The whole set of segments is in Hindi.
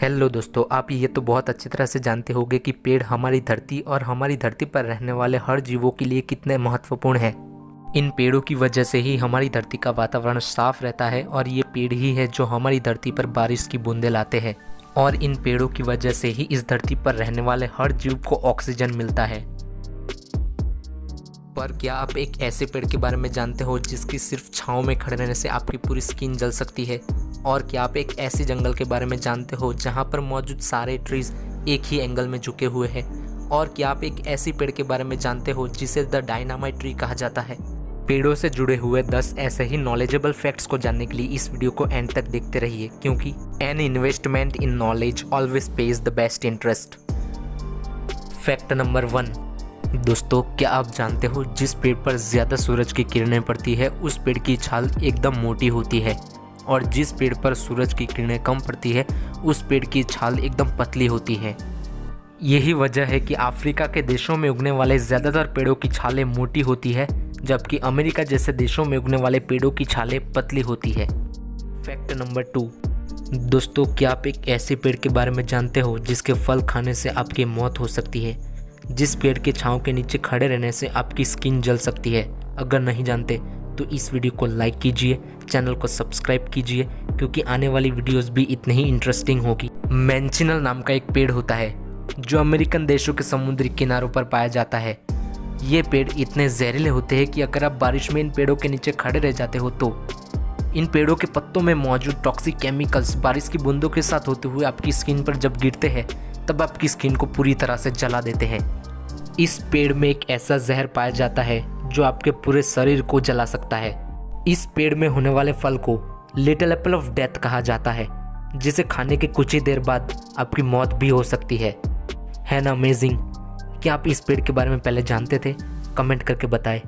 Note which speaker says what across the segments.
Speaker 1: हेलो दोस्तों, आप ये तो बहुत अच्छी तरह से जानते होंगे कि पेड़ हमारी धरती और हमारी धरती पर रहने वाले हर जीवों के लिए कितने महत्वपूर्ण हैं। इन पेड़ों की वजह से ही हमारी धरती का वातावरण साफ रहता है और ये पेड़ ही है जो हमारी धरती पर बारिश की बूंदें लाते हैं। और इन पेड़ों की वजह से ही इस धरती पर रहने वाले हर जीव को ऑक्सीजन मिलता है। पर क्या आप एक ऐसे पेड़ के बारे में जानते हो जिसकी सिर्फ छांव में खड़े रहने से आपकी पूरी स्किन जल सकती है? और क्या आप एक ऐसे जंगल के बारे में जानते हो जहां पर मौजूद सारे ट्रीज एक ही एंगल में झुके हुए हैं? और क्या आप एक ऐसी पेड़ के बारे में जानते हो जिसे द डायनामाइट ट्री कहा जाता है? पेड़ों से जुड़े हुए 10 ऐसे ही नॉलेजेबल फैक्ट्स को जानने के लिए इस वीडियो को एंड तक देखते रहिए, क्योंकि an investment in knowledge always page the best interest. Fact number 1। दोस्तों, क्या आप जानते हो जिस पेड़ पर ज़्यादा सूरज की किरणें पड़ती है उस पेड़ की छाल एकदम मोटी होती है, और जिस पेड़ पर सूरज की किरणें कम पड़ती है उस पेड़ की छाल एकदम पतली होती है। यही वजह है कि अफ्रीका के देशों में उगने वाले ज़्यादातर पेड़ों की छालें मोटी होती है, जबकि अमेरिका जैसे देशों में उगने वाले पेड़ों की छालें पतली होती है। Fact number 2। दोस्तों, क्या आप एक ऐसे पेड़ के बारे में जानते हो जिसके फल खाने से आपकी मौत हो सकती है? जिस पेड़ के छांव के नीचे खड़े रहने से आपकी स्किन जल सकती है? अगर नहीं जानते तो इस वीडियो को लाइक कीजिए, चैनल को सब्सक्राइब कीजिए, क्योंकि आने वाली वीडियोस भी इतनी ही इंटरेस्टिंग होगी। मैंचिनल नाम का एक पेड़ होता है जो अमेरिकन देशों के समुद्री किनारों पर पाया जाता है। ये पेड़ इतने जहरीले होते हैं कि अगर आप बारिश में इन पेड़ों के नीचे खड़े रह जाते हो तो इन पेड़ों के पत्तों में मौजूद टॉक्सिक केमिकल्स बारिश की बूंदों के साथ होते हुए आपकी स्किन पर जब गिरते हैं तब आपकी स्किन को पूरी तरह से जला देते हैं। इस पेड़ में एक ऐसा जहर पाया जाता है जो आपके पूरे शरीर को जला सकता है। इस पेड़ में होने वाले फल को लिटिल एप्पल ऑफ डेथ कहा जाता है, जिसे खाने के कुछ ही देर बाद आपकी मौत भी हो सकती है ना अमेजिंग? क्या आप इस पेड़ के बारे में पहले जानते थे? कमेंट करके बताएं।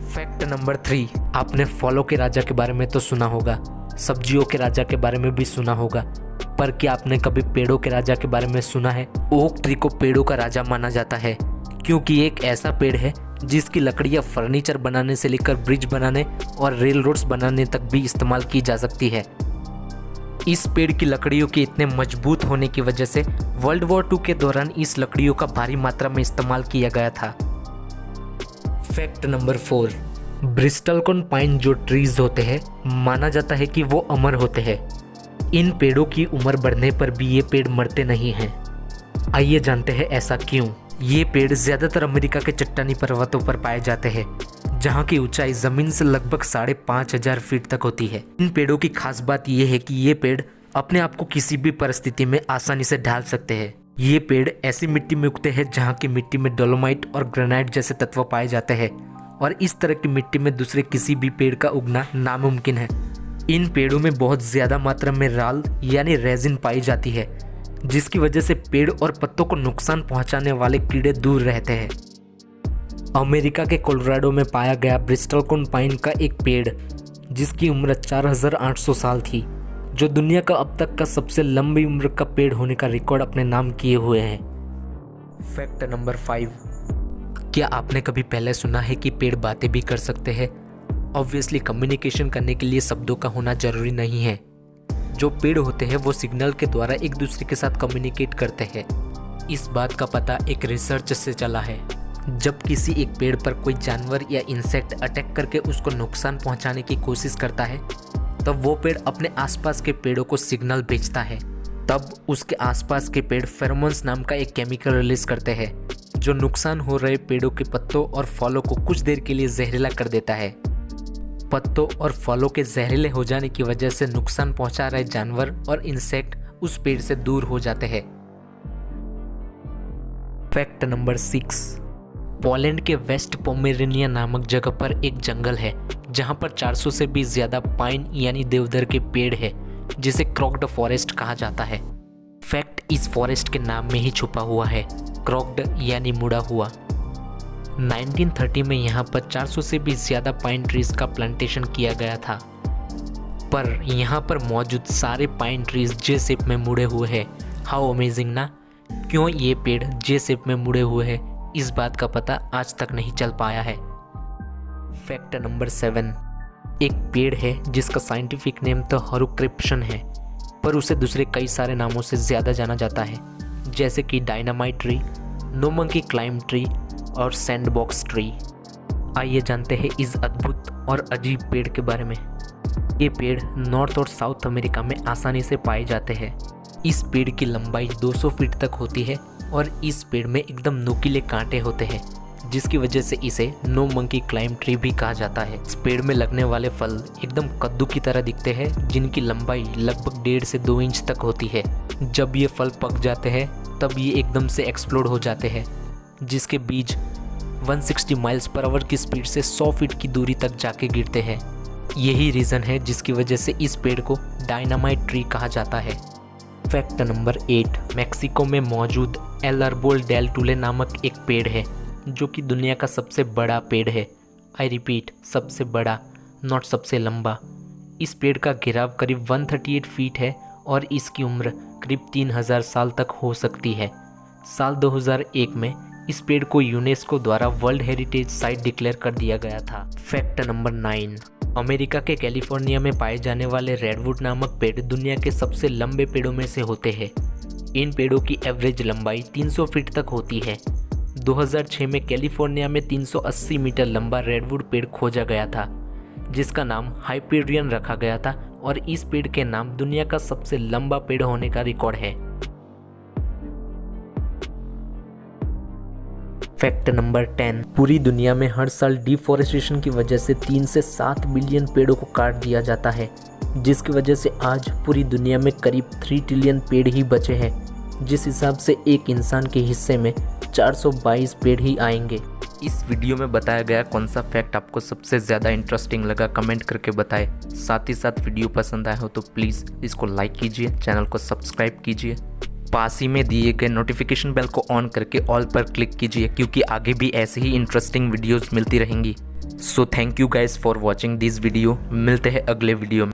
Speaker 1: Fact number 3। आपने फलों के राजा के बारे में तो सुना होगा, सब्जियों के राजा के बारे में भी सुना होगा, पर क्या आपने कभी पेड़ों के राजा के बारे में सुना है? ओक ट्री को पेड़ों का राजा माना जाता है क्योंकि एक ऐसा पेड़ है जिसकी लकड़ियां फर्नीचर बनाने से लेकर ब्रिज बनाने और रेल रोड्स बनाने तक भी इस्तेमाल की जा सकती है। इस पेड़ की लकड़ियों के इतने मजबूत होने की वजह से वर्ल्ड वॉर 2 के दौरान इस लकड़ियों का भारी मात्रा में इस्तेमाल किया गया था। Fact number 4। ब्रिस्टलकॉन पाइन जो ट्रीज होते हैं माना जाता है कि वो अमर होते हैं। इन पेड़ों की उम्र बढ़ने पर भी ये पेड़ मरते नहीं हैं। आइए जानते हैं ऐसा क्यों। ये पेड़ ज़्यादातर अमेरिका के चट्टानी पर्वतों पर पाए जाते हैं, जहाँ की ऊंचाई ज़मीन से लगभग 5,500 फीट तक होती है। इन पेड़ों की खास बात यह है कि ये पेड़ अपने आप को किसी भी परिस्थिति में आसानी से ढाल सकते हैं। ये पेड़ ऐसी मिट्टी में उगते हैं जहाँ की मिट्टी में डोलोमाइट और ग्रेनाइट जैसे तत्व पाए जाते हैं, और इस तरह की मिट्टी में दूसरे किसी भी पेड़ का उगना नामुमकिन है। इन पेड़ों में बहुत ज़्यादा मात्रा में राल यानी रेजिन पाई जाती है, जिसकी वजह से पेड़ और पत्तों को नुकसान पहुंचाने वाले कीड़े दूर रहते हैं। अमेरिका के कोलोराडो में पाया गया ब्रिस्टलकॉन पाइन का एक पेड़, जिसकी उम्र 4,800 साल थी, जो दुनिया का अब तक का सबसे लंबी उम्र का पेड़ होने का रिकॉर्ड अपने नाम किए हुए हैं। Fact number 5। क्या आपने कभी पहले सुना है कि पेड़ बातें भी कर सकते हैं? ऑब्वियसली कम्युनिकेशन करने के लिए शब्दों का होना जरूरी नहीं है। जो पेड़ होते हैं वो सिग्नल के द्वारा एक दूसरे के साथ कम्युनिकेट करते हैं। इस बात का पता एक रिसर्च से चला है। जब किसी एक पेड़ पर कोई जानवर या इंसेक्ट अटैक करके उसको नुकसान पहुंचाने की कोशिश करता है, तब वो पेड़ अपने आसपास के पेड़ों को सिग्नल भेजता है। तब उसके आसपास के पेड़ फेरोमोन्स नाम का एक केमिकल रिलीज करते हैं, जो नुकसान हो रहे पेड़ों के पत्तों और फलों को कुछ देर के लिए जहरीला कर देता है। पत्तों और फलों के जहरीले हो जाने की वजह से नुकसान पहुंचा रहे जानवर और इंसेक्ट उस पेड़ से दूर हो जाते हैं। Fact number 6। पोलैंड के वेस्ट पोमेरेनिया नामक जगह पर एक जंगल है जहां पर 400 से भी ज्यादा पाइन यानी देवदार के पेड़ है, जिसे क्रॉक्ड फॉरेस्ट कहा जाता है। फैक्ट इस फॉरेस्ट के नाम में ही छुपा हुआ है, क्रॉक्ड यानी मुड़ा हुआ। 1930 में यहाँ पर 400 से भी ज़्यादा पाइन ट्रीज का प्लांटेशन किया गया था, पर यहाँ पर मौजूद सारे पाइन ट्रीज जे शेप में मुड़े हुए हैं। हाउ अमेजिंग ना? क्यों ये पेड़ जे शेप में मुड़े हुए हैं, इस बात का पता आज तक नहीं चल पाया है। Fact number 7। एक पेड़ है जिसका साइंटिफिक नेम तो हरुक्रिप्शन है, पर उसे दूसरे कई सारे नामों से ज़्यादा जाना जाता है, जैसे कि dynamite tree, no monkey climb tree और सैंडबॉक्स ट्री। आइए जानते हैं इस अद्भुत और अजीब पेड़ के बारे में। ये पेड़ नॉर्थ और साउथ अमेरिका में आसानी से पाए जाते हैं। इस पेड़ की लंबाई 200 फीट तक होती है और इस पेड़ में एकदम नुकीले कांटे होते हैं, जिसकी वजह से इसे नो मंकी क्लाइंब ट्री भी कहा जाता है। इस पेड़ में लगने वाले फल एकदम कद्दू की तरह दिखते हैं, जिनकी लंबाई लगभग 1.5 से 2 इंच तक होती है। जब ये फल पक जाते हैं तब ये एकदम से एक्सप्लोड हो जाते हैं, जिसके बीज 160 माइल्स पर आवर की स्पीड से 100 फीट की दूरी तक जाके गिरते हैं। यही रीज़न है जिसकी वजह से इस पेड़ को डायनामाइट ट्री कहा जाता है। फैक्ट नंबर 8, मैक्सिको में मौजूद एल अर्बोल डेल टूले नामक एक पेड़ है, जो कि दुनिया का सबसे बड़ा पेड़ है। आई रिपीट, सबसे बड़ा, नॉट सबसे लंबा। इस पेड़ का घेराव करीब 138 फीट है और इसकी उम्र करीब 3000 साल तक हो सकती है। साल 2001 में इस पेड़ को यूनेस्को द्वारा वर्ल्ड हेरिटेज साइट डिक्लेयर कर दिया गया था। फैक्ट नंबर 9, अमेरिका के कैलिफोर्निया में पाए जाने वाले रेडवुड नामक पेड़ दुनिया के सबसे लंबे पेड़ों में से होते हैं। इन पेड़ों की एवरेज लंबाई 300 फीट तक होती है। 2006 में कैलिफोर्निया में 380 मीटर लंबा रेडवुड पेड़ खोजा गया था, जिसका नाम हाइपेरियन रखा गया था और इस पेड़ के नाम दुनिया का सबसे लंबा पेड़ होने का रिकॉर्ड है। फैक्ट नंबर 10, पूरी दुनिया में हर साल डिफॉरेस्टेशन की वजह से 3 से 7 बिलियन पेड़ों को काट दिया जाता है, जिसकी वजह से आज पूरी दुनिया में करीब 3 ट्रिलियन पेड़ ही बचे हैं, जिस हिसाब से एक इंसान के हिस्से में 422 पेड़ ही आएंगे। इस वीडियो में बताया गया कौन सा फैक्ट आपको सबसे ज़्यादा इंटरेस्टिंग लगा, कमेंट करके बताएं। साथ ही साथ वीडियो पसंद आया हो तो प्लीज़ इसको लाइक कीजिए, चैनल को सब्सक्राइब कीजिए, पास ही में दिए गए नोटिफिकेशन बेल को ऑन करके ऑल पर क्लिक कीजिए, क्योंकि आगे भी ऐसे ही इंटरेस्टिंग वीडियोस मिलती रहेंगी। So thank you guys for watching this video. मिलते हैं अगले वीडियो में।